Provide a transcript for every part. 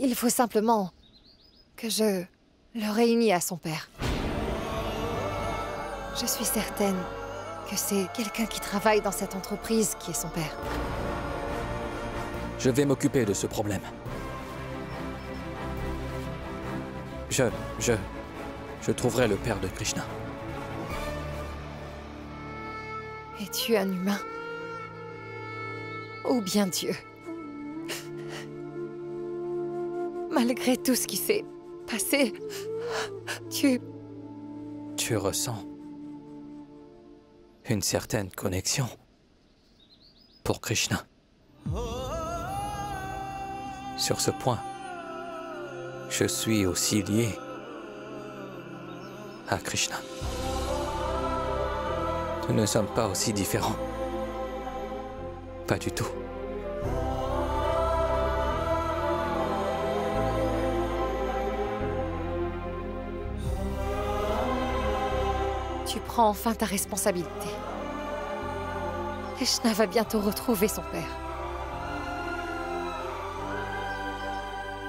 Il faut simplement que je le réunis à son père. Je suis certaine que c'est quelqu'un qui travaille dans cette entreprise qui est son père. Je vais m'occuper de ce problème. Je trouverai le père de Krishna. Es-tu un humain? Ou bien Dieu? Malgré tout ce qui s'est passé, tu ressens une certaine connexion pour Krishna. Sur ce point, je suis aussi lié à Krishna. Nous ne sommes pas aussi différents. Pas du tout. Tu prends enfin ta responsabilité. Krishna va bientôt retrouver son père.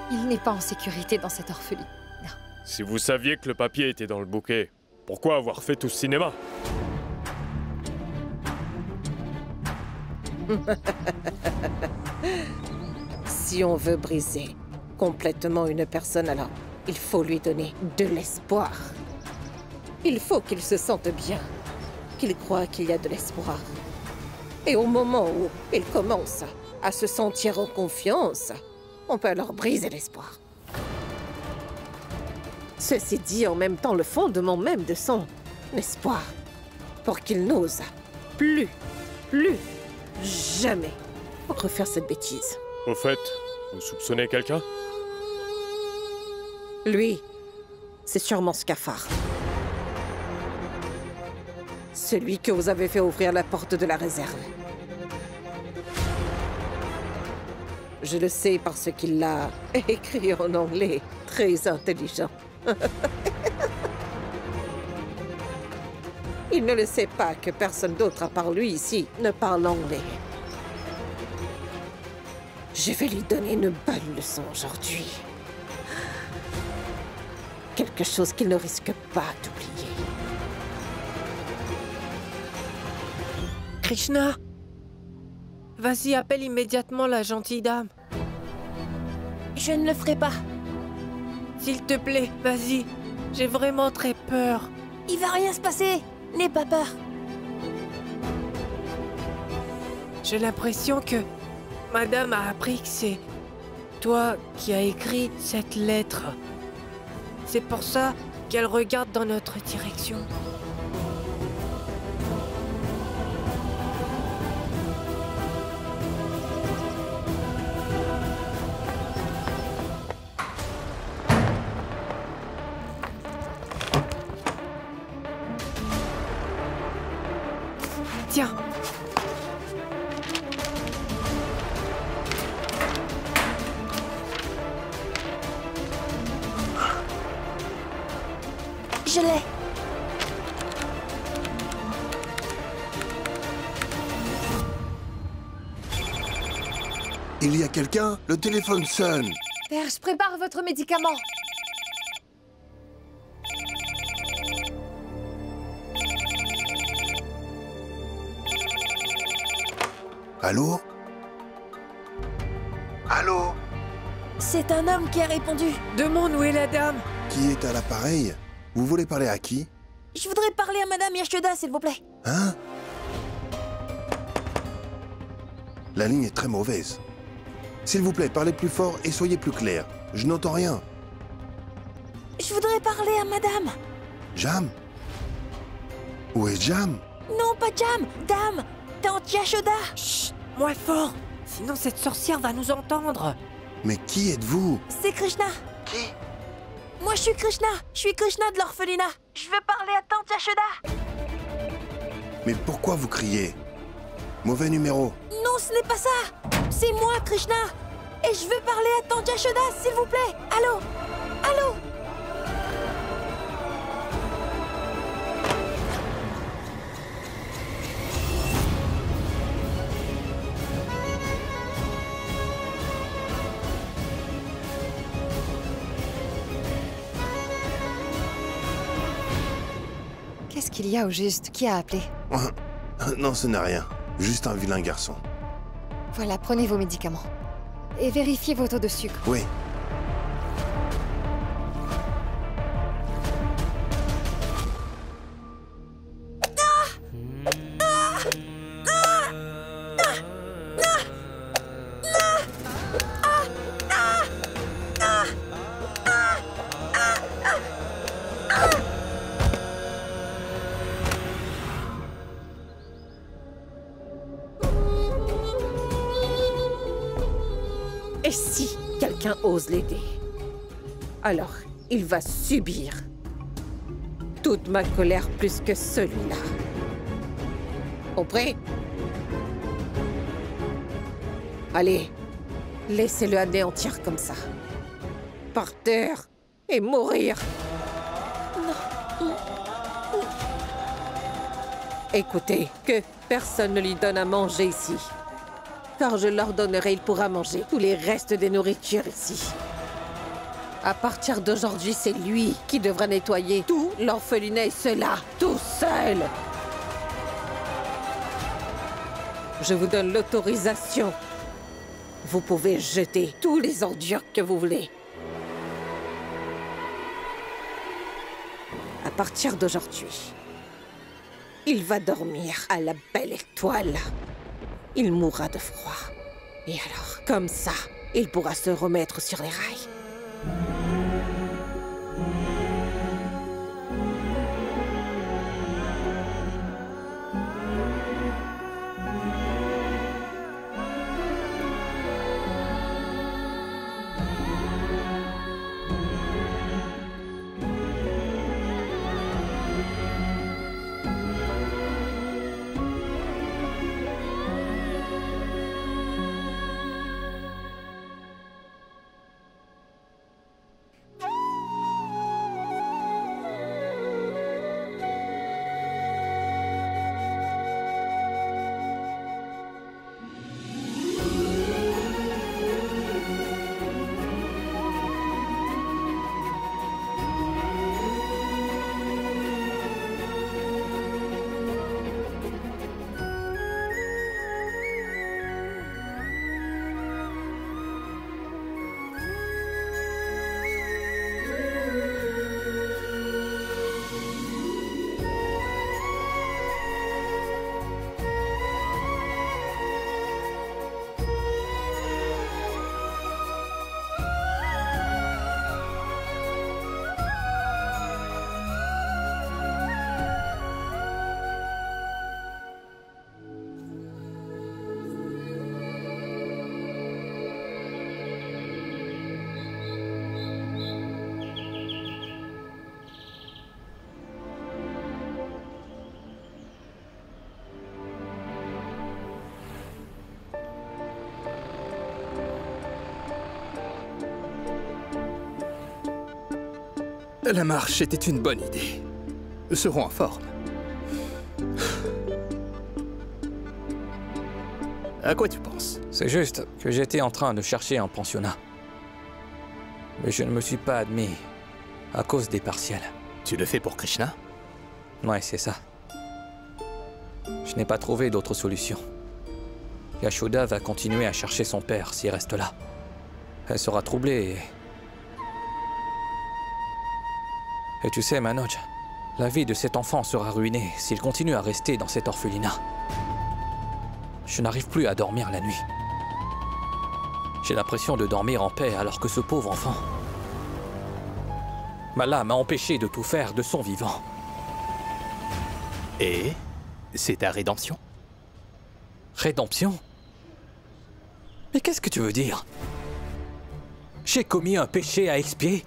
Il n'est pas en sécurité dans cette orpheline. Si vous saviez que le papier était dans le bouquet, pourquoi avoir fait tout ce cinéma? Si on veut briser complètement une personne, alors il faut lui donner de l'espoir. Il faut qu'il se sente bien, qu'il croit qu'il y a de l'espoir. Et au moment où il commence à se sentir en confiance, on peut alors briser l'espoir. Ceci dit, en même temps, le fondement même de son espoir, pour qu'il n'ose plus jamais refaire cette bêtise. Au fait, vous soupçonnez quelqu'un? Lui, c'est sûrement Scaphandre. Celui que vous avez fait ouvrir la porte de la réserve. Je le sais parce qu'il l'a écrit en anglais. Très intelligent. Il ne le sait pas que personne d'autre à part lui ici ne parle anglais. Je vais lui donner une bonne leçon aujourd'hui. Quelque chose qu'il ne risque pas d'oublier. Krishna! Vas-y, appelle immédiatement la gentille dame. Je ne le ferai pas. S'il te plaît, vas-y. J'ai vraiment très peur. Il va rien se passer. N'aie pas peur. J'ai l'impression que Madame a appris que c'est toi qui as écrit cette lettre. C'est pour ça qu'elle regarde dans notre direction. Tiens. Je l'ai. Il y a quelqu'un? Le téléphone sonne. Père, je prépare votre médicament. Allô? Allô? C'est un homme qui a répondu. Demande où est la dame. Qui est à l'appareil? Vous voulez parler à qui? Je voudrais parler à Madame Yashoda, s'il vous plaît. Hein? La ligne est très mauvaise. S'il vous plaît, parlez plus fort et soyez plus clair. Je n'entends rien. Je voudrais parler à Madame. Jam? Où est Jam? Non, pas Jam. Dame. Tante Yashoda. Chut, moins fort. Sinon cette sorcière va nous entendre. Mais qui êtes-vous? C'est Krishna. Qui? Moi, je suis Krishna. Je suis Krishna de l'orphelinat. Je veux parler à Tante Yashoda. Mais pourquoi vous criez? Mauvais numéro. Non, ce n'est pas ça. C'est moi, Krishna. Et je veux parler à Tante Yashoda, s'il vous plaît. Allô? Allô? qu'il y a au juste? Qui a appelé? Non, ce n'est rien. Juste un vilain garçon. Voilà, prenez vos médicaments. Et vérifiez vos taux de sucre. Oui. Et si quelqu'un ose l'aider, alors il va subir toute ma colère plus que celui-là. Compris? Allez, laissez-le anéantir comme ça. Par terre et mourir. Écoutez, que personne ne lui donne à manger ici. Car je l'ordonnerai, il pourra manger tous les restes des nourritures ici. À partir d'aujourd'hui, c'est lui qui devra nettoyer tout l'orphelinat et cela, tout seul. Je vous donne l'autorisation. Vous pouvez jeter tous les ordures que vous voulez. À partir d'aujourd'hui, il va dormir à la belle étoile. Il mourra de froid. Et alors, comme ça, il pourra se remettre sur les rails. La marche était une bonne idée. Serons en forme. À quoi tu penses? C'est juste que j'étais en train de chercher un pensionnat. Mais je ne me suis pas admis à cause des partiels. Tu le fais pour Krishna? Ouais, c'est ça. Je n'ai pas trouvé d'autre solution. Yashoda va continuer à chercher son père s'il reste là. Elle sera troublée Et tu sais, Manoj, la vie de cet enfant sera ruinée s'il continue à rester dans cet orphelinat. Je n'arrive plus à dormir la nuit. J'ai l'impression de dormir en paix alors que ce pauvre enfant... Mala m'a empêché de tout faire de son vivant. Et c'est ta rédemption? Rédemption? Mais qu'est-ce que tu veux dire? J'ai commis un péché à expier?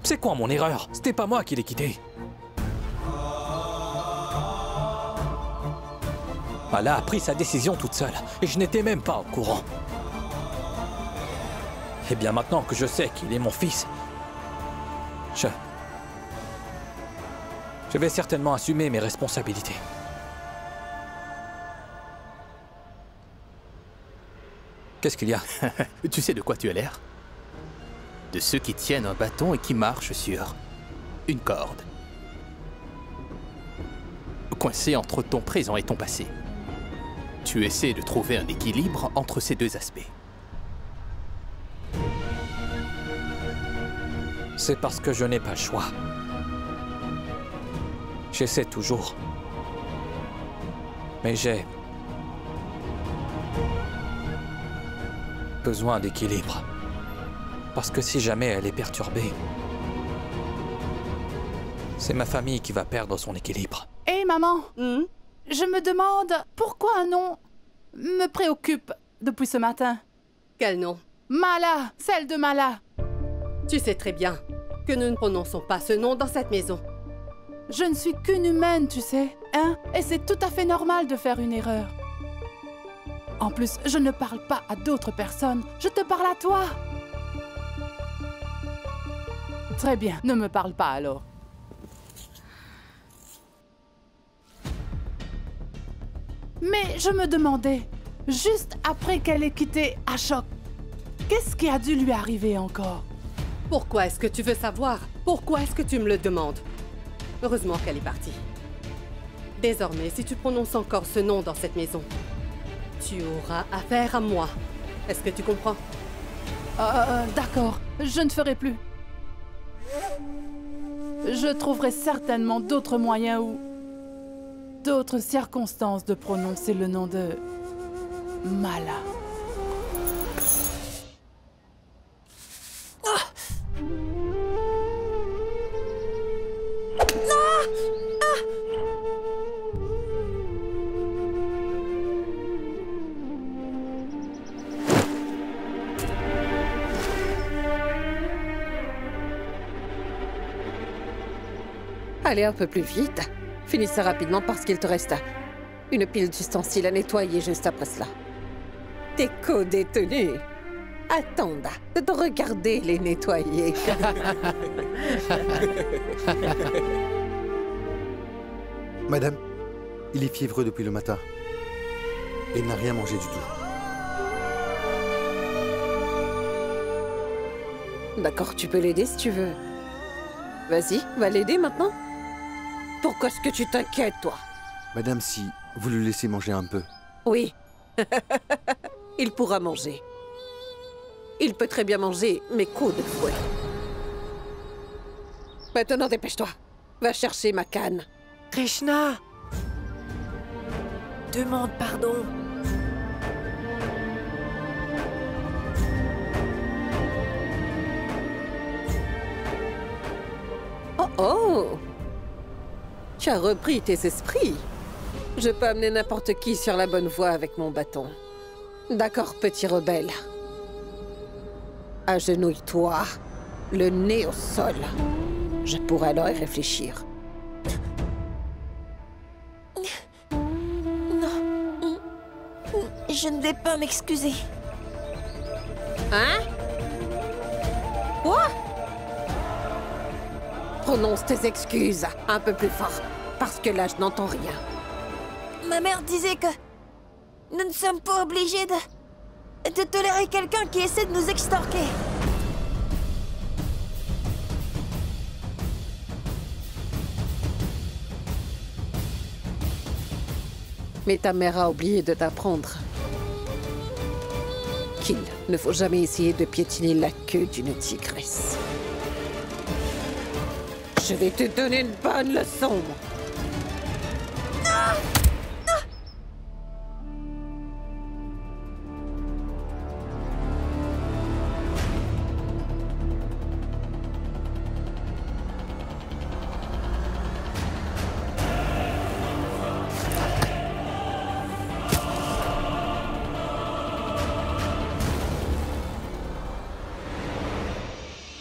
C'est quoi mon erreur? C'était pas moi qui l'ai quitté. Mala a pris sa décision toute seule et je n'étais même pas au courant. Et bien maintenant que je sais qu'il est mon fils, je vais certainement assumer mes responsabilités. Qu'est-ce qu'il y a? Tu sais de quoi tu as l'air? De ceux qui tiennent un bâton et qui marchent sur une corde. coincé entre ton présent et ton passé. Tu essaies de trouver un équilibre entre ces deux aspects. C'est parce que je n'ai pas le choix. J'essaie toujours. Mais j'ai besoin d'équilibre. Parce que si jamais elle est perturbée, c'est ma famille qui va perdre son équilibre. Hé, maman, je me demande pourquoi un nom me préoccupe depuis ce matin. Quel nom? Mala, celle de Mala. Tu sais très bien que nous ne prononçons pas ce nom dans cette maison. Je ne suis qu'une humaine, tu sais, hein? Et c'est tout à fait normal de faire une erreur. En plus, je ne parle pas à d'autres personnes, je te parle à toi. Très bien, ne me parle pas alors. Mais je me demandais, juste après qu'elle ait quitté Ashok, qu'est-ce qui a dû lui arriver encore? Pourquoi est-ce que tu veux savoir? Pourquoi est-ce que tu me le demandes? Heureusement qu'elle est partie. Désormais, si tu prononces encore ce nom dans cette maison, tu auras affaire à moi. Est-ce que tu comprends? D'accord, je ne ferai plus. Je trouverai certainement d'autres moyens ou d'autres circonstances de prononcer le nom de Mala. Allez un peu plus vite. Finissez rapidement parce qu'il te reste une pile d'ustensiles à nettoyer juste après cela. Tes co-détenus attendent de te regarder les nettoyer. Madame, il est fiévreux depuis le matin. Et il n'a rien mangé du tout. D'accord, tu peux l'aider si tu veux. Vas-y, va l'aider maintenant. Pourquoi est-ce que tu t'inquiètes, toi? Madame, si vous le laissez manger un peu. Oui. Il pourra manger. Il peut très bien manger mes coups de fouet. Maintenant, dépêche-toi. Va chercher ma canne. Krishna! Demande pardon. Oh oh! Tu as repris tes esprits. Je peux amener n'importe qui sur la bonne voie avec mon bâton. D'accord, petit rebelle. Agenouille-toi, le nez au sol. Je pourrais alors y réfléchir. Non. Je ne vais pas m'excuser. Hein? Quoi? Prononce tes excuses un peu plus fort, parce que là, je n'entends rien. Ma mère disait que nous ne sommes pas obligés de tolérer quelqu'un qui essaie de nous extorquer. Mais ta mère a oublié de t'apprendre qu'il ne faut jamais essayer de piétiner la queue d'une tigresse. Je vais te donner une bonne leçon.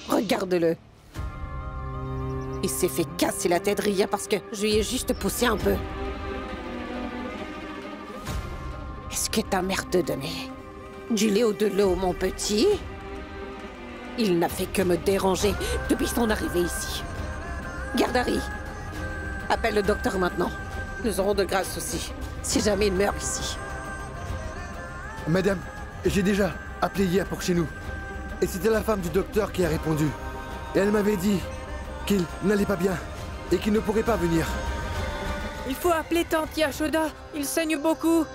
Regarde-le. Il s'est fait casser la tête rien parce que je lui ai juste poussé un peu. Est-ce que ta mère te donnait du lait ou de l'eau, mon petit? Il n'a fait que me déranger depuis son arrivée ici. Gardari, appelle le docteur maintenant. Nous aurons de graves soucis si jamais il meurt ici. Madame, j'ai déjà appelé hier pour chez nous. Et c'était la femme du docteur qui a répondu. Et elle m'avait dit qu'il n'allait pas bien et qu'il ne pourrait pas venir. Il faut appeler Tante Yashoda. Il saigne beaucoup.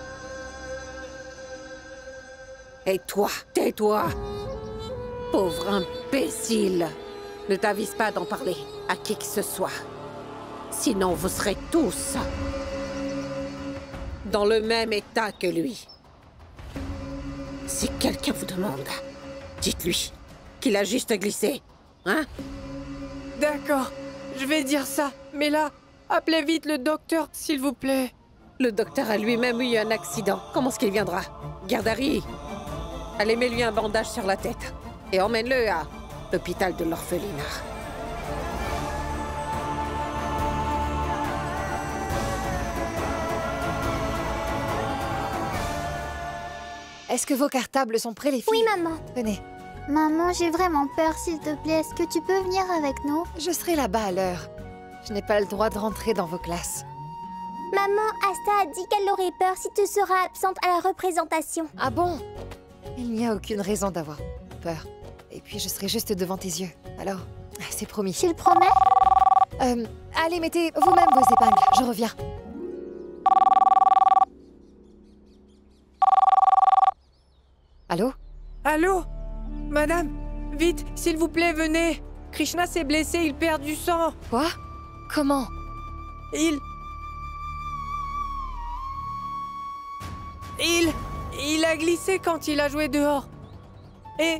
Et toi, tais-toi. Pauvre imbécile. Ne t'avise pas d'en parler à qui que ce soit. Sinon, vous serez tous dans le même état que lui. Si quelqu'un vous demande, dites-lui qu'il a juste glissé, hein? D'accord, je vais dire ça. Mais là, appelez vite le docteur, s'il vous plaît. Le docteur a lui-même eu un accident. Comment est-ce qu'il viendra? Gardari, allez, mets-lui un bandage sur la tête et emmène-le à l'hôpital de l'orphelinat. Est-ce que vos cartables sont prêts, les filles? Oui, maman. Venez. Maman, j'ai vraiment peur, s'il te plaît. Est-ce que tu peux venir avec nous? Je serai là-bas à l'heure. Je n'ai pas le droit de rentrer dans vos classes. Maman, Asta a dit qu'elle aurait peur si tu seras absente à la représentation. Ah bon? Il n'y a aucune raison d'avoir peur. Et puis je serai juste devant tes yeux. Alors, c'est promis. Tu le promets? Allez, mettez vous-même vos épingles. Je reviens. Allô? Allô? Madame, vite, s'il vous plaît, venez. Krishna s'est blessé, il perd du sang. Quoi? Comment? Il a glissé quand il a joué dehors. Et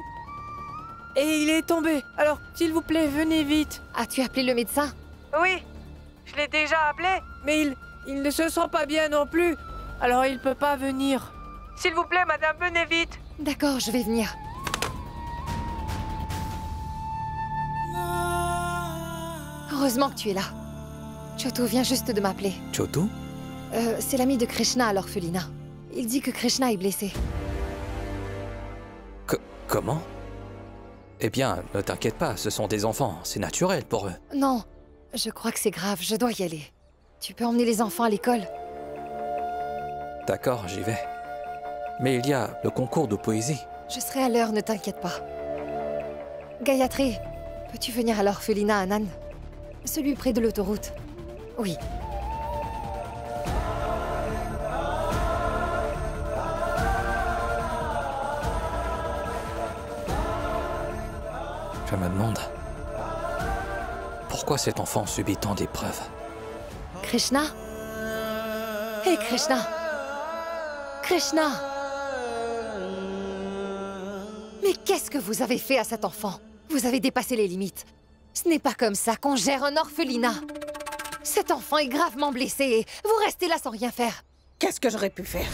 il est tombé. Alors, s'il vous plaît, venez vite. As-tu appelé le médecin? Oui, je l'ai déjà appelé, mais il ne se sent pas bien non plus. Alors, il peut pas venir. S'il vous plaît, madame, venez vite. D'accord, je vais venir. Heureusement que tu es là. Chotu vient juste de m'appeler. Chotu? C'est l'ami de Krishna à l'orphelinat. Il dit que Krishna est blessé. Comment? Eh bien, ne t'inquiète pas, ce sont des enfants, c'est naturel pour eux. Non, je crois que c'est grave, je dois y aller. Tu peux emmener les enfants à l'école? D'accord, j'y vais. Mais il y a le concours de poésie. Je serai à l'heure, ne t'inquiète pas. Gayatri, peux-tu venir à l'orphelinat Anand? Celui près de l'autoroute. Oui. Je me demande pourquoi cet enfant subit tant d'épreuves. Krishna? Hé, Krishna! Krishna! Mais qu'est-ce que vous avez fait à cet enfant? Vous avez dépassé les limites. Ce n'est pas comme ça qu'on gère un orphelinat. Cet enfant est gravement blessé et vous restez là sans rien faire. Qu'est-ce que j'aurais pu faire?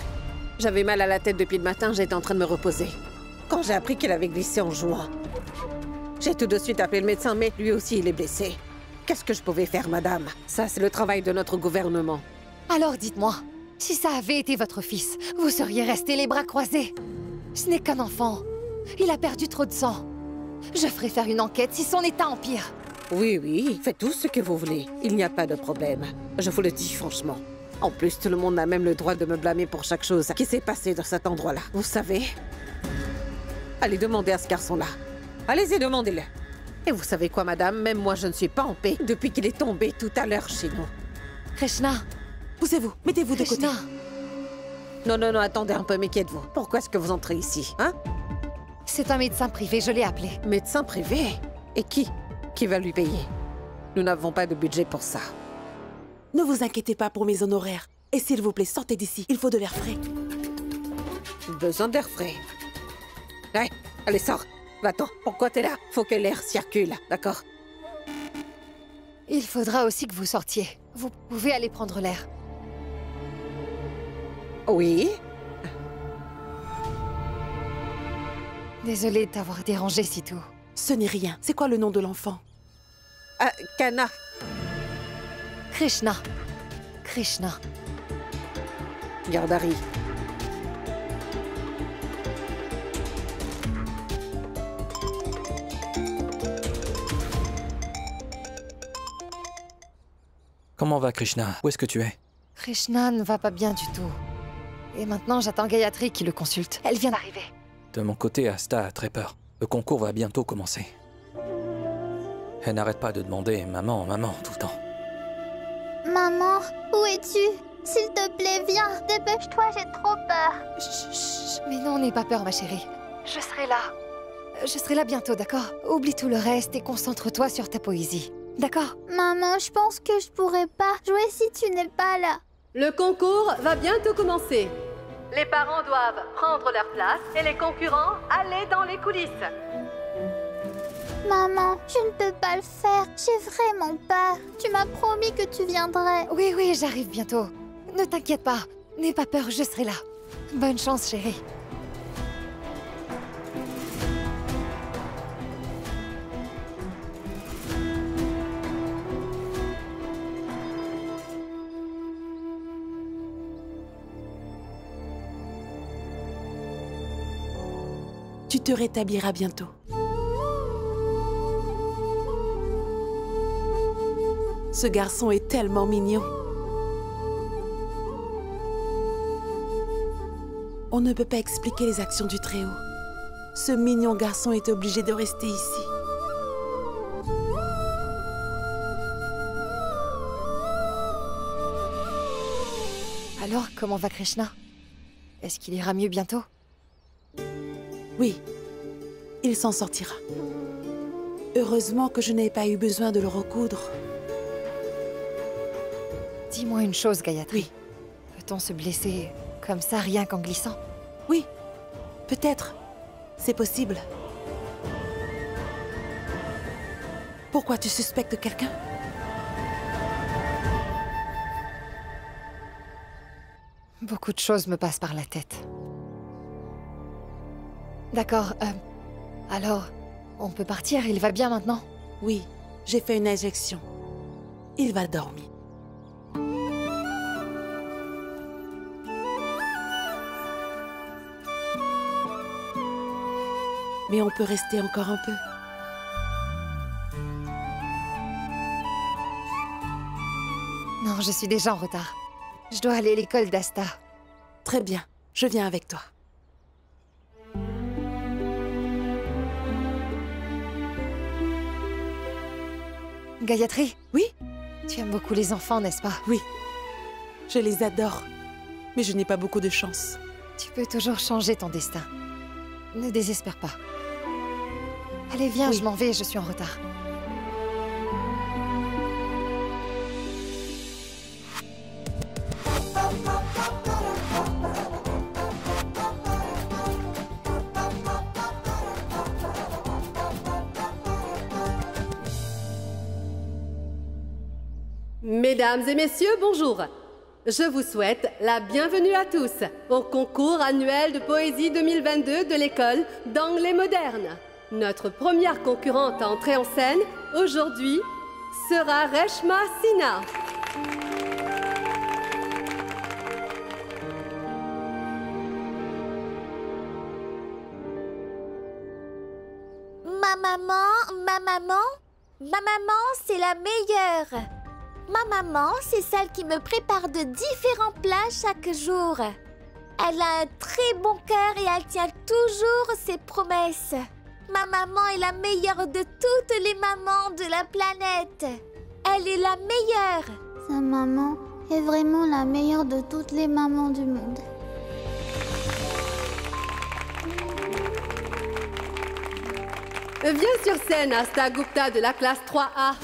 J'avais mal à la tête depuis le matin, j'étais en train de me reposer. Quand j'ai appris qu'il avait glissé en jouant, j'ai tout de suite appelé le médecin, mais lui aussi il est blessé. Qu'est-ce que je pouvais faire, madame? Ça, c'est le travail de notre gouvernement. Alors dites-moi, si ça avait été votre fils, vous seriez resté les bras croisés. Ce n'est qu'un enfant. Il a perdu trop de sang. Je ferai faire une enquête si son état empire. Oui, faites tout ce que vous voulez. Il n'y a pas de problème. Je vous le dis franchement. En plus, tout le monde a même le droit de me blâmer pour chaque chose qui s'est passée dans cet endroit-là. Vous savez? Allez demander à ce garçon-là. Allez-y, demandez-le. Et vous savez quoi, madame? Même moi, je ne suis pas en paix depuis qu'il est tombé tout à l'heure chez nous. Krishna! Poussez-vous, mettez-vous de côté. Non, attendez un peu, mais qui êtes-vous? Pourquoi est-ce que vous entrez ici, hein? C'est un médecin privé, je l'ai appelé. Médecin privé? Et qui? Qui va lui payer? Nous n'avons pas de budget pour ça. Ne vous inquiétez pas pour mes honoraires. Et s'il vous plaît, sortez d'ici, il faut de l'air frais. Besoin d'air frais. Ouais, allez, sors. Va-t'en. Pourquoi t'es là? Faut que l'air circule, d'accord? Il faudra aussi que vous sortiez. Vous pouvez aller prendre l'air. Oui? Désolée de t'avoir dérangé si tôt. Ce n'est rien. C'est quoi le nom de l'enfant? Kana. Krishna. Krishna. Gardari. Comment va Krishna? Où est-ce que tu es? Krishna ne va pas bien du tout. Et maintenant, j'attends Gayatri qui le consulte. Elle vient d'arriver. De mon côté, Asta a très peur. Le concours va bientôt commencer. Elle n'arrête pas de demander « maman, maman » tout le temps. Maman, où es-tu? S'il te plaît, viens, dépêche-toi, j'ai trop peur. Chut, mais non, n'aie pas peur, ma chérie. Je serai là. Je serai là bientôt, d'accord? Oublie tout le reste et concentre-toi sur ta poésie. D'accord? Maman, je pense que je pourrais pas jouer si tu n'es pas là. Le concours va bientôt commencer. Les parents doivent prendre leur place et les concurrents aller dans les coulisses. Maman, je ne peux pas le faire. J'ai vraiment peur. Tu m'as promis que tu viendrais. Oui, oui, j'arrive bientôt. Ne t'inquiète pas. N'aie pas peur, je serai là. Bonne chance, chérie. Tu te rétabliras bientôt. Ce garçon est tellement mignon. On ne peut pas expliquer les actions du Très-Haut. Ce mignon garçon est obligé de rester ici. Alors, comment va Krishna? Est-ce qu'il ira mieux bientôt? Oui, il s'en sortira. Heureusement que je n'ai pas eu besoin de le recoudre. Dis-moi une chose, Gayatri. Oui. Peut-on se blesser comme ça, rien qu'en glissant? Oui, peut-être. C'est possible. Pourquoi tu suspectes quelqu'un? Beaucoup de choses me passent par la tête. D'accord, alors, on peut partir, il va bien maintenant? Oui, j'ai fait une injection. Il va dormir. Mais on peut rester encore un peu. Non, je suis déjà en retard. Je dois aller à l'école d'Asta. Très bien, je viens avec toi. Gayatri? Oui? Tu aimes beaucoup les enfants, n'est-ce pas? Oui, je les adore. Mais je n'ai pas beaucoup de chance. Tu peux toujours changer ton destin. Ne désespère pas. Allez, viens, Oui. je m'en vais, je suis en retard. Mesdames et messieurs, bonjour. Je vous souhaite la bienvenue à tous au concours annuel de poésie 2022 de l'école d'anglais moderne. Notre première concurrente à entrer en scène aujourd'hui sera Reshma Sinha. Ma maman, c'est la meilleure. Ma maman, c'est celle qui me prépare de différents plats chaque jour. Elle a un très bon cœur et elle tient toujours ses promesses. Ma maman est la meilleure de toutes les mamans de la planète. Elle est la meilleure. Sa maman est vraiment la meilleure de toutes les mamans du monde. Viens sur scène, Asta Gupta de la classe 3A.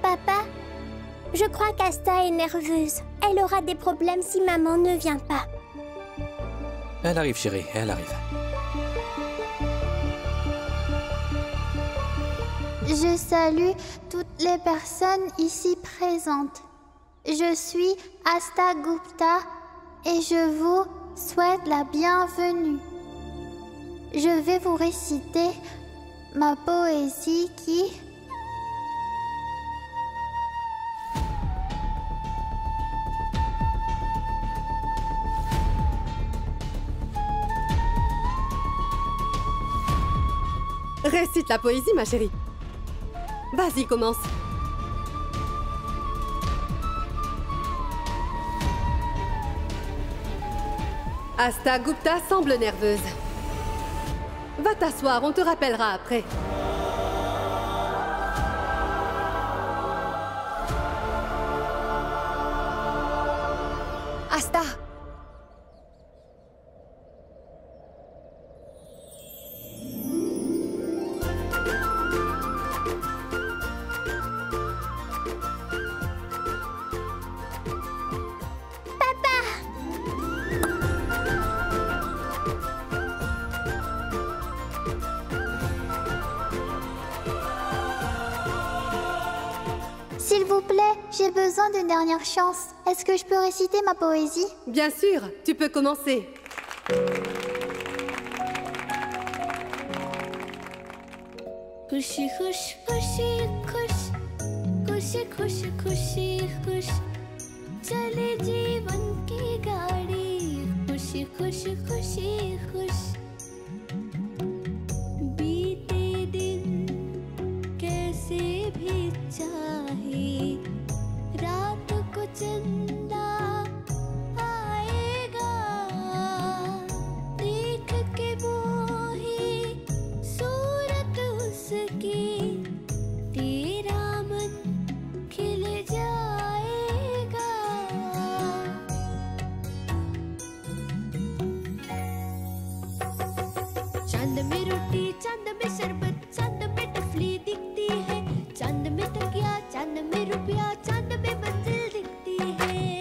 Papa, je crois qu'Asta est nerveuse. Elle aura des problèmes si maman ne vient pas. Elle arrive, chérie, elle arrive. Je salue toutes les personnes ici présentes. Je suis Asta Gupta et je vous souhaite la bienvenue. Je vais vous réciter ma poésie qui... Récite la poésie, ma chérie. Vas-y, commence. Asta Gupta semble nerveuse. Va t'asseoir, on te rappellera après. Asta! S'il vous plaît, j'ai besoin d'une dernière chance. Est-ce que je peux réciter ma poésie? Bien sûr, tu peux commencer. खुशी खुश खुशी खुश खुशी खुश खुशी खुश चले जीवन की गाड़ी खुशी खुश खुशी खुश बीते दिन कैसे भी चाहे रात को चंदा आएगा देख के मोही सूरत उसकी तेरा मन खिल जाएगा चांद में रोटी चांद में शरबत चांद में टफली दिखती है चांद में तकिया चांद में रुपया चांद में मंजिल दिखती है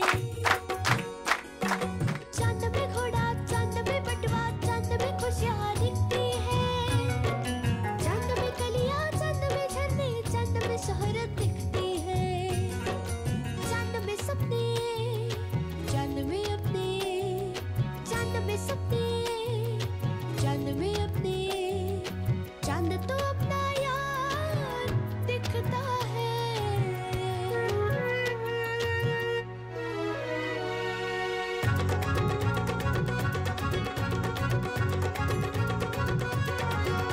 चांद में घोड़ा चांद में बटवा चांद में खुशियाँ दिखती है चांद में कलियाँ चांद में झरने चांद में शोहरत दिखती है चांद में सपने चांद में अपने चांद में सपने चांद में अपने चांद तो अपना यार दिखता है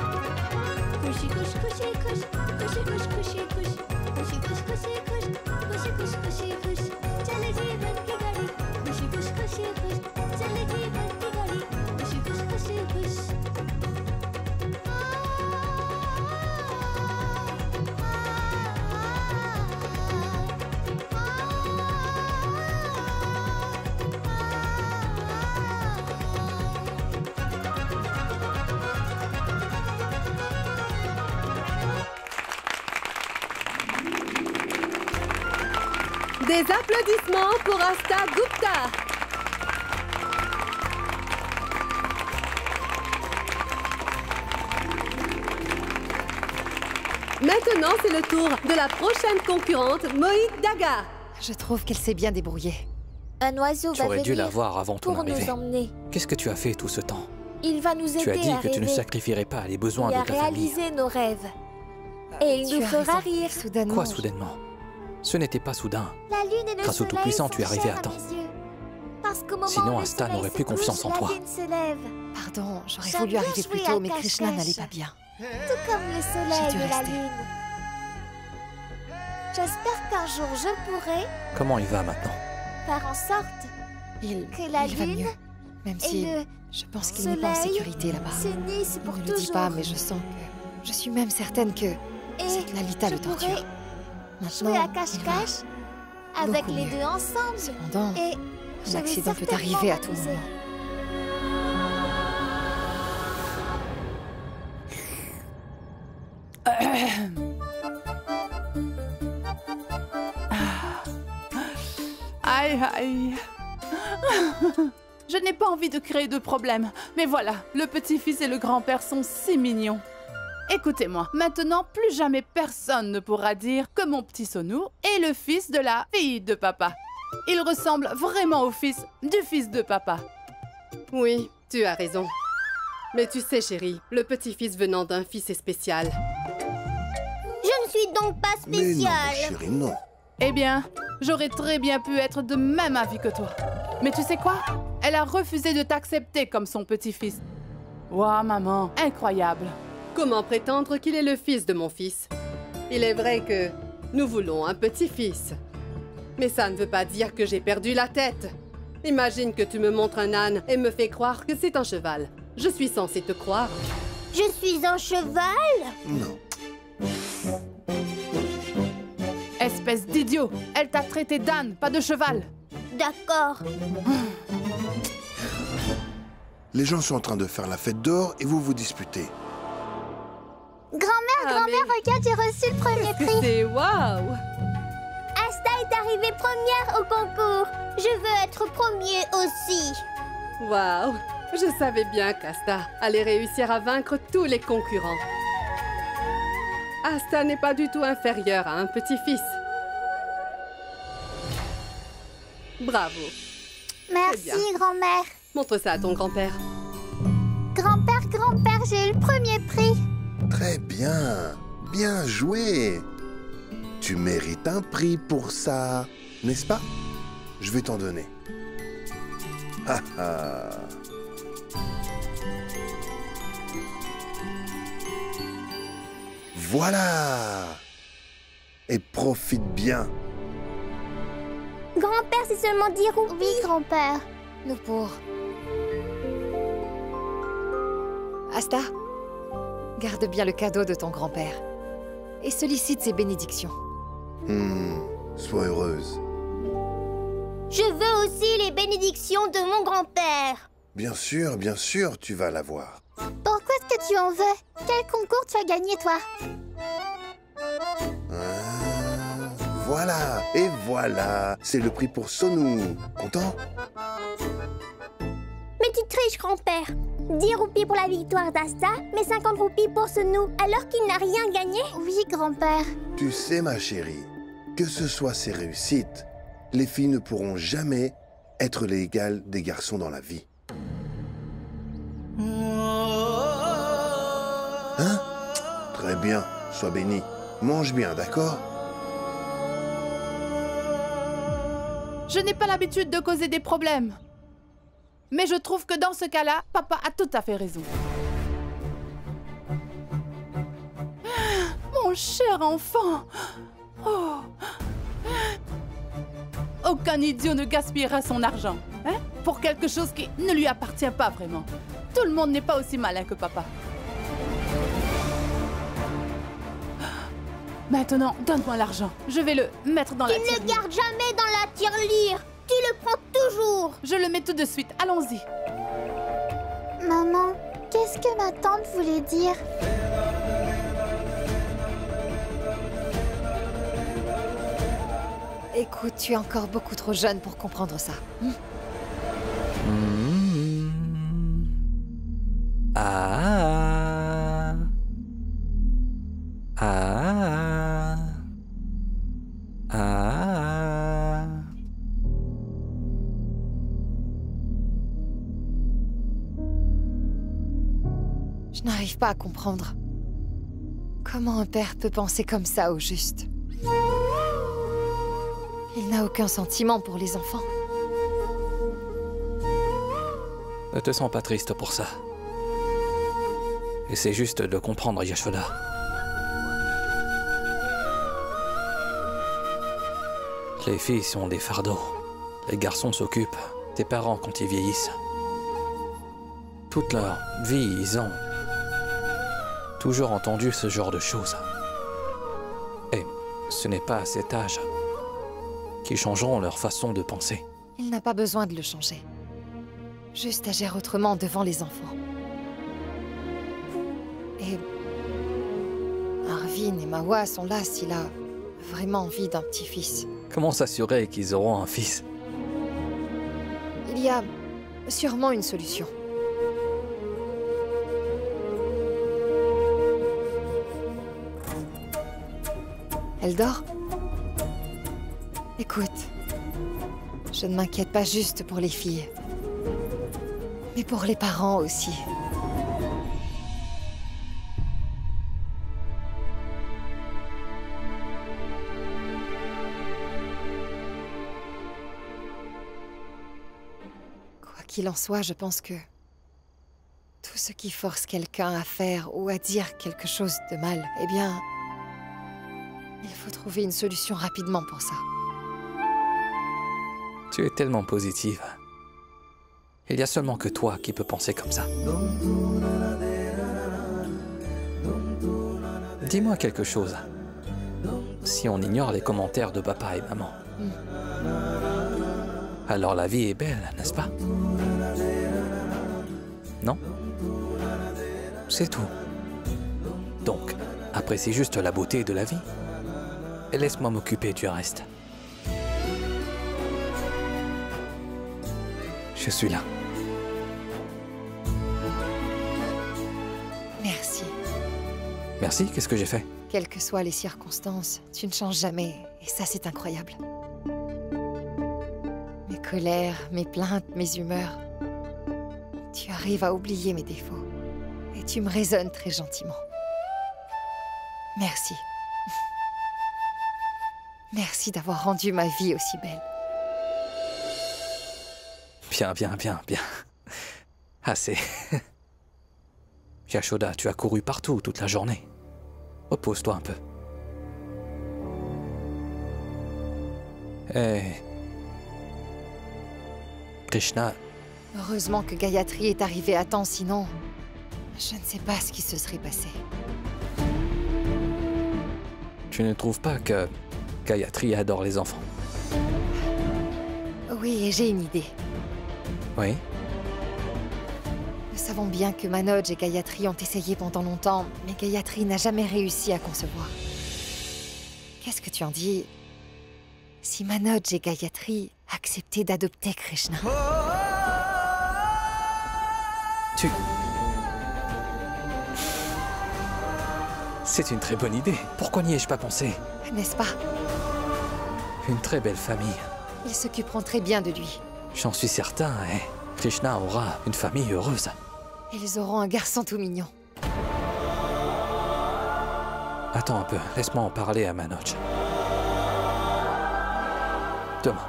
खुशी खुश खुशी खुश खुशी खुश खुशी खुश खुशी खुश खुशी खुश खुशी खुश खुशी खुश चले जीवन की गाड़ी खुशी खुश खुशी खुश चले जीवन की गाड़ी खुशी खुश खुशी खुश Des applaudissements pour Asta Gupta. Maintenant, c'est le tour de la prochaine concurrente, Mohit Daga. Je trouve qu'elle s'est bien débrouillée. Un oiseau Tu va aurais dû venir la voir avant ton pour arrivée. nous emmener. Qu'est-ce que tu as fait tout ce temps? Il va nous aider Tu as dit à que tu ne rêver sacrifierais pas les besoins et à de ta famille. réaliser nos rêves. Et il Tu nous as fera raison. rire. Soudainement. Quoi soudainement? Ce n'était pas soudain. La lune et le Grâce au soleil Tout-Puissant, tu es sont arrivé chers à temps. mes yeux. Parce qu'au moment Sinon, où le Asta soleil n'aurait se plus confiance en couche, toi. la lune se lève. Pardon, j'aurais J'aime voulu bien arriver plus jouer tôt, à mais Krishna cache-cache. n'allait pas bien. Tout comme le J'ai soleil dû et la rester. lune. J'espère qu'un jour je pourrai Comment il va maintenant? faire en sorte que la il va lune mieux. Même et si le je pense qu'il n'est pas en soleil sécurité là-bas. s'unissent pour Je ne le toujours. dis pas, mais je sens que... Je suis même certaine que Et cette Lalita je le torture. pourrai Maintenant, jouer à il va cache-cache avec beaucoup les mieux. deux ensemble. Cependant, Et je vais l'accident peut certainement arriver à tout m'amuser. moment. Aïe, aïe. Je n'ai pas envie de créer de problème. Mais voilà, le petit-fils et le grand-père sont si mignons. Écoutez-moi, maintenant, plus jamais personne ne pourra dire que mon petit Sonou est le fils de la fille de papa. Il ressemble vraiment au fils du fils de papa. Oui, tu as raison. Mais tu sais, chérie, le petit-fils venant d'un fils est spécial. Je ne suis donc pas Mais non, ma spéciale. chérie, non. Eh bien, j'aurais très bien pu être de même avis que toi. Mais tu sais quoi? Elle a refusé de t'accepter comme son petit-fils. Ouah, maman, incroyable. Comment prétendre qu'il est le fils de mon fils? Il est vrai que nous voulons un petit-fils. Mais ça ne veut pas dire que j'ai perdu la tête. Imagine que tu me montres un âne et me fais croire que c'est un cheval. Je suis censée te croire. Je suis un cheval? Non. Espèce d'idiot! Elle t'a traité d'âne, pas de cheval! D'accord. Les gens sont en train de faire la fête dehors et vous vous disputez. Grand-mère, grand-mère, regarde, j'ai reçu le premier prix. C'est waouh! Asta est arrivée première au concours. Je veux être premier aussi. Waouh! Je savais bien qu'Asta allait réussir à vaincre tous les concurrents. Asta n'est pas du tout inférieur à un petit-fils. Bravo. Merci, grand-mère. Montre ça à ton grand-père. Grand-père, grand-père, j'ai eu le premier prix. Très bien. Bien joué. Tu mérites un prix pour ça, n'est-ce pas? Je vais t'en donner. Ha ha. Voilà. Et profite bien. Grand-père, c'est seulement 10 roupies. Oui, grand-père. Nous pour... Asta, garde bien le cadeau de ton grand-père et sollicite ses bénédictions. Sois heureuse. Je veux aussi les bénédictions de mon grand-père. Bien sûr, tu vas l'avoir. Pourquoi est-ce que tu en veux? Quel concours tu as gagné, toi? Voilà, et voilà. C'est le prix pour Sonou. Content? Mais tu triches, grand-père. 10 roupies pour la victoire d'Asta, mais 50 roupies pour Sonou, alors qu'il n'a rien gagné? Oui, grand-père. Tu sais, ma chérie, que ce soit ses réussites, les filles ne pourront jamais être les égales des garçons dans la vie. Hein? Très bien, sois béni. Mange bien, d'accord? Je n'ai pas l'habitude de causer des problèmes. Mais je trouve que dans ce cas-là, papa a tout à fait raison. Mon cher enfant! Oh. Aucun idiot ne gaspillera son argent, hein, pour quelque chose qui ne lui appartient pas vraiment. Tout le monde n'est pas aussi malin que papa. Maintenant, donne-moi l'argent. Je vais le mettre dans la tirelire. Tu ne le gardes jamais dans la tirelire. Tu le prends toujours. Je le mets tout de suite. Allons-y. Maman, qu'est-ce que ma tante voulait dire? Écoute, tu es encore beaucoup trop jeune pour comprendre ça. Je n'arrive pas à comprendre. Comment un père peut penser comme ça au juste? Il n'a aucun sentiment pour les enfants. Ne te sens pas triste pour ça. Essaie juste de comprendre, Yashoda. Les filles sont des fardeaux. Les garçons s'occupent des parents quand ils vieillissent. Toute leur vie, ils ont toujours entendu ce genre de choses. Et ce n'est pas à cet âge qu'ils changeront leur façon de penser. Il n'a pas besoin de le changer. Juste agir autrement devant les enfants. Et Arvin et Mawa sont là s'il a vraiment envie d'un petit-fils. Comment s'assurer qu'ils auront un fils? Il y a sûrement une solution. Elle dort? Écoute, je ne m'inquiète pas juste pour les filles, mais pour les parents aussi. Quoi qu'il en soit, je pense que tout ce qui force quelqu'un à faire ou à dire quelque chose de mal, eh bien, Il faut trouver une solution rapidement pour ça. Tu es tellement positive. Il n'y a seulement que toi qui peux penser comme ça. Dis-moi quelque chose. Si on ignore les commentaires de papa et maman, alors la vie est belle, n'est-ce pas? Non? C'est tout. Donc, apprécie juste la beauté de la vie et laisse-moi m'occuper du reste. Je suis là. Merci. Merci, qu'est-ce que j'ai fait? Quelles que soient les circonstances, tu ne changes jamais, et ça c'est incroyable. Mes colères, mes plaintes, mes humeurs. Tu arrives à oublier mes défauts, et tu me raisonnes très gentiment. Merci. Merci d'avoir rendu ma vie aussi belle. Bien, bien, bien, bien. Assez. Yashoda, tu as couru partout toute la journée. Repose-toi un peu. Krishna... Heureusement que Gayatri est arrivée à temps, sinon... Je ne sais pas ce qui se serait passé. Tu ne trouves pas que Gayatri adore les enfants? Oui, et j'ai une idée. Oui? Nous savons bien que Manoj et Gayatri ont essayé pendant longtemps, mais Gayatri n'a jamais réussi à concevoir. Qu'est-ce que tu en dis si Manoj et Gayatri acceptaient d'adopter Krishna? C'est une très bonne idée. Pourquoi n'y ai-je pas pensé? N'est-ce pas? Une très belle famille. Ils s'occuperont très bien de lui. J'en suis certain, et Krishna aura une famille heureuse. Ils auront un garçon tout mignon. Attends un peu, laisse-moi en parler à Manoj. Demain.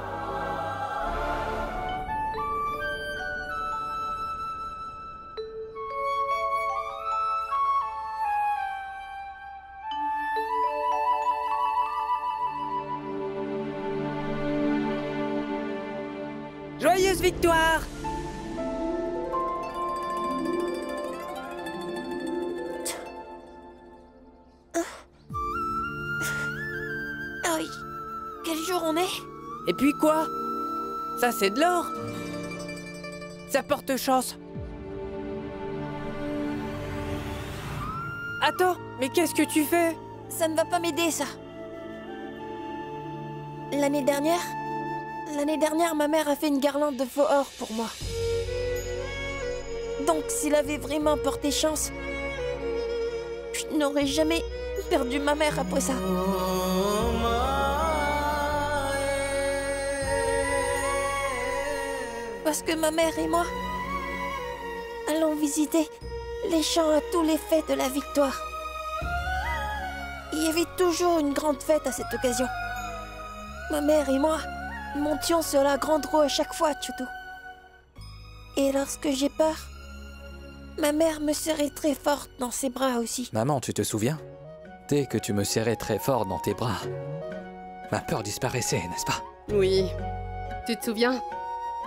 Joyeuse victoire! Ah oui, quel jour on est? Et puis quoi? Ça c'est de l'or! Ça porte chance! Attends, mais qu'est-ce que tu fais? Ça ne va pas m'aider, ça. L'année dernière, ma mère a fait une guirlande de faux or pour moi. Donc, s'il avait vraiment porté chance, je n'aurais jamais perdu ma mère après ça. Parce que ma mère et moi allons visiter les champs à tous les fêtes de la victoire. Il y avait toujours une grande fête à cette occasion. Ma mère et moi montions sur la grande roue à chaque fois, Chutu. Et lorsque j'ai peur, ma mère me serrait très forte dans ses bras aussi. Maman, tu te souviens? Dès que tu me serrais très fort dans tes bras, ma peur disparaissait, n'est-ce pas? Oui. Tu te souviens?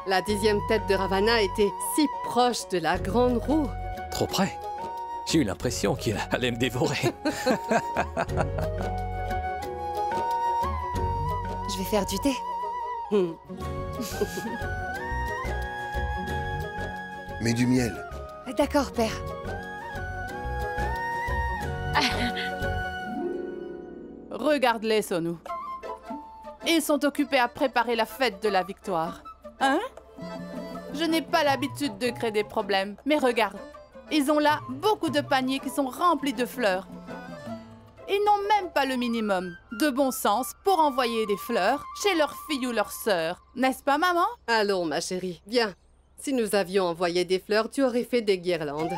La 10e tête de Ravana était si proche de la grande roue. Trop près. J'ai eu l'impression qu'il allait me dévorer. Je vais faire du thé. Mets du miel. D'accord, père. Regarde-les, Sonu. Ils sont occupés à préparer la fête de la victoire. Hein? Je n'ai pas l'habitude de créer des problèmes, mais regarde. Ils ont là beaucoup de paniers qui sont remplis de fleurs. Ils n'ont même pas le minimum de bon sens pour envoyer des fleurs chez leur fille ou leur sœur. N'est-ce pas, maman? Allons, ma chérie, viens. Si nous avions envoyé des fleurs, tu aurais fait des guirlandes.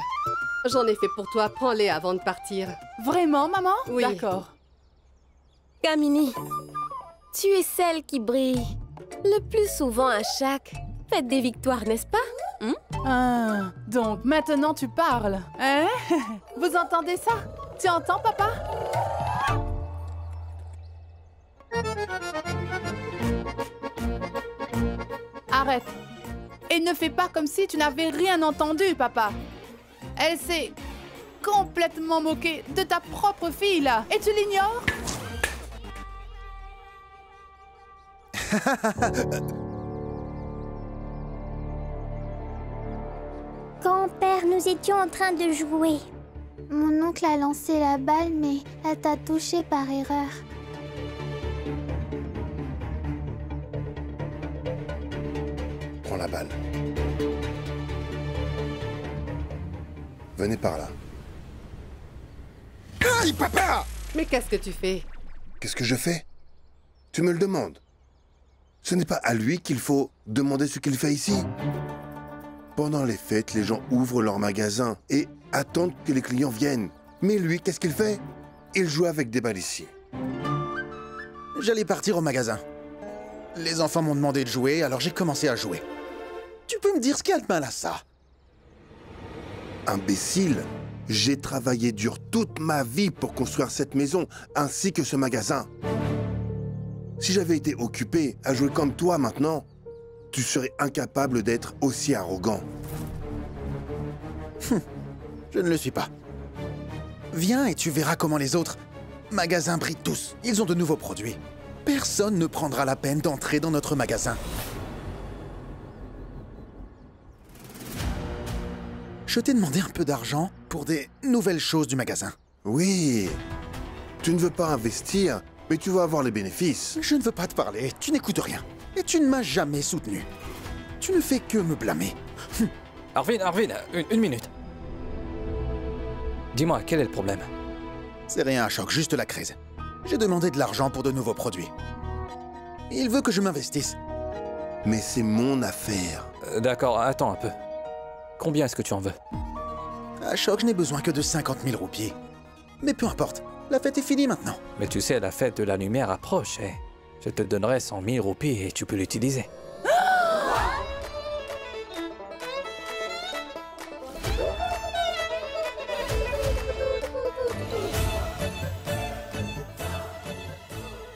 J'en ai fait pour toi, prends-les avant de partir. Vraiment, maman? Oui. D'accord. Kamini, tu es celle qui brille le plus souvent à chaque fête des victoires, n'est-ce pas? Ah, donc maintenant tu parles, hein? Vous entendez ça? Tu entends, papa? Arrête. Et ne fais pas comme si tu n'avais rien entendu, papa. Elle s'est complètement moquée de ta propre fille, là. Et tu l'ignores? Grand-père, nous étions en train de jouer. Mon oncle a lancé la balle, mais elle t'a touché par erreur. Prends la balle. Venez par là. Aïe, papa! Mais qu'est-ce que tu fais? Qu'est-ce que je fais? Tu me le demandes. Ce n'est pas à lui qu'il faut demander ce qu'il fait ici. Pendant les fêtes, les gens ouvrent leur magasin et attendent que les clients viennent. Mais lui, qu'est-ce qu'il fait? Il joue avec des balles ici. J'allais partir au magasin. Les enfants m'ont demandé de jouer, alors j'ai commencé à jouer. Tu peux me dire ce qu'il y a de mal à ça? Imbécile! J'ai travaillé dur toute ma vie pour construire cette maison, ainsi que ce magasin. Si j'avais été occupé à jouer comme toi maintenant, tu serais incapable d'être aussi arrogant. Je ne le suis pas. Viens et tu verras comment les autres magasins brillent tous. Ils ont de nouveaux produits. Personne ne prendra la peine d'entrer dans notre magasin. Je t'ai demandé un peu d'argent pour des nouvelles choses du magasin. Oui. Tu ne veux pas investir, mais tu vas avoir les bénéfices. Je ne veux pas te parler, tu n'écoutes rien. Et tu ne m'as jamais soutenu. Tu ne fais que me blâmer. Arvin, une minute. Dis-moi, quel est le problème? C'est rien, Choc, juste la crise. J'ai demandé de l'argent pour de nouveaux produits. Il veut que je m'investisse. Mais c'est mon affaire. D'accord, attends un peu. Combien est-ce que tu en veux? À Choc, je n'ai besoin que de 50 000 roupies. Mais peu importe, la fête est finie maintenant. Mais tu sais, la fête de la lumière approche et je te donnerai 100 000 roupies et tu peux l'utiliser.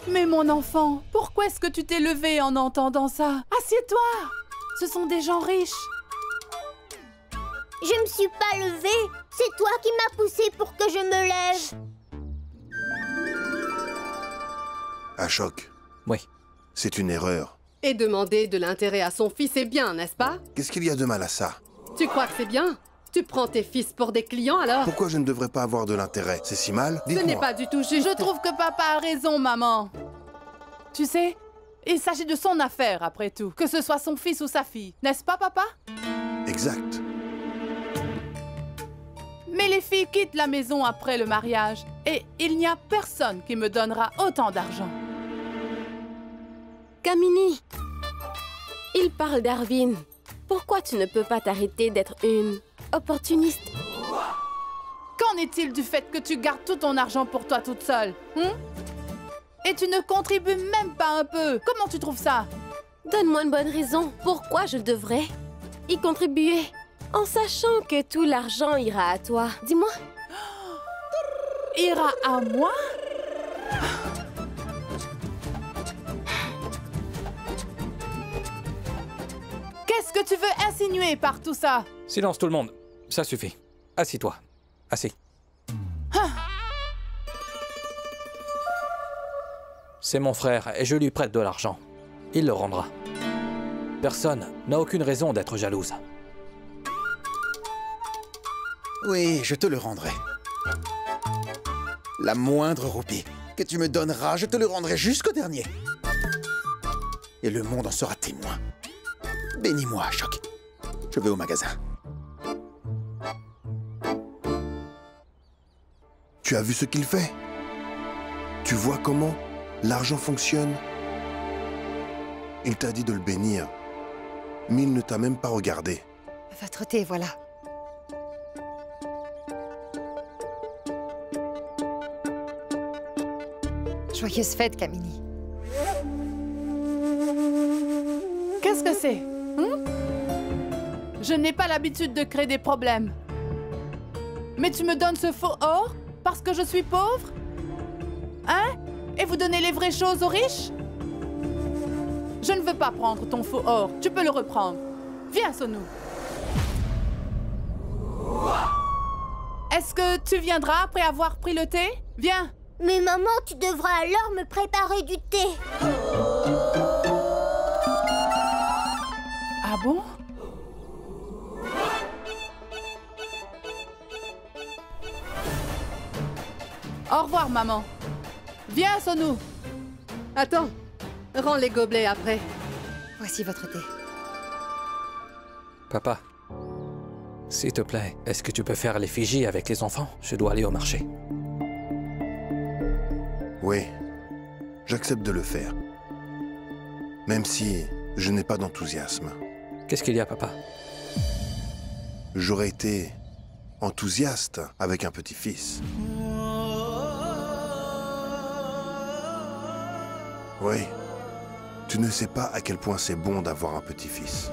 Mais mon enfant, pourquoi est-ce que tu t'es levé en entendant ça? Assieds-toi! Ce sont des gens riches. Je me suis pas levée. C'est toi qui m'as poussé pour que je me lève. Ashok. Oui. C'est une erreur. Et demander de l'intérêt à son fils est bien, n'est-ce pas? Qu'est-ce qu'il y a de mal à ça? Tu crois que c'est bien? Tu prends tes fils pour des clients alors? Pourquoi je ne devrais pas avoir de l'intérêt? C'est si mal? Ce n'est pas du tout juste. Je trouve que papa a raison, maman. Tu sais, il s'agit de son affaire, après tout. Que ce soit son fils ou sa fille. N'est-ce pas, papa? Exact. Mais les filles quittent la maison après le mariage. Et il n'y a personne qui me donnera autant d'argent. Kamini, il parle d'Arvin. Pourquoi tu ne peux pas t'arrêter d'être une opportuniste? Qu'en est-il du fait que tu gardes tout ton argent pour toi toute seule? Et tu ne contribues même pas un peu. Comment tu trouves ça? Donne-moi une bonne raison. Pourquoi je devrais y contribuer? En sachant que tout l'argent ira à toi. Dis-moi. Ira à moi? Qu'est-ce que tu veux insinuer par tout ça? Silence tout le monde. Ça suffit. Assis-toi. Assis. C'est mon frère et je lui prête de l'argent. Il le rendra. Personne n'a aucune raison d'être jalouse. Oui, je te le rendrai. La moindre roupie que tu me donneras, je te le rendrai jusqu'au dernier. Et le monde en sera témoin. Bénis-moi, Choc. Je vais au magasin. Tu as vu ce qu'il fait? Tu vois comment l'argent fonctionne? Il t'a dit de le bénir, mais il ne t'a même pas regardé. Votre thé, voilà. Joyeuse fête, Kamini. Qu'est-ce que c'est? Je n'ai pas l'habitude de créer des problèmes. Mais tu me donnes ce faux or parce que je suis pauvre? Hein? Et vous donnez les vraies choses aux riches? Je ne veux pas prendre ton faux or. Tu peux le reprendre. Viens, Sonu. Est-ce que tu viendras après avoir pris le thé? Viens. Mais maman, tu devras alors me préparer du thé. Ah bon? Au revoir, maman. Viens, Sonu. Attends, rends les gobelets après. Voici votre thé. Papa, s'il te plaît, est-ce que tu peux faire l'effigie avec les enfants? Je dois aller au marché. Oui, j'accepte de le faire. Même si je n'ai pas d'enthousiasme. Qu'est-ce qu'il y a, papa? J'aurais été enthousiaste avec un petit-fils. Oui, tu ne sais pas à quel point c'est bon d'avoir un petit-fils.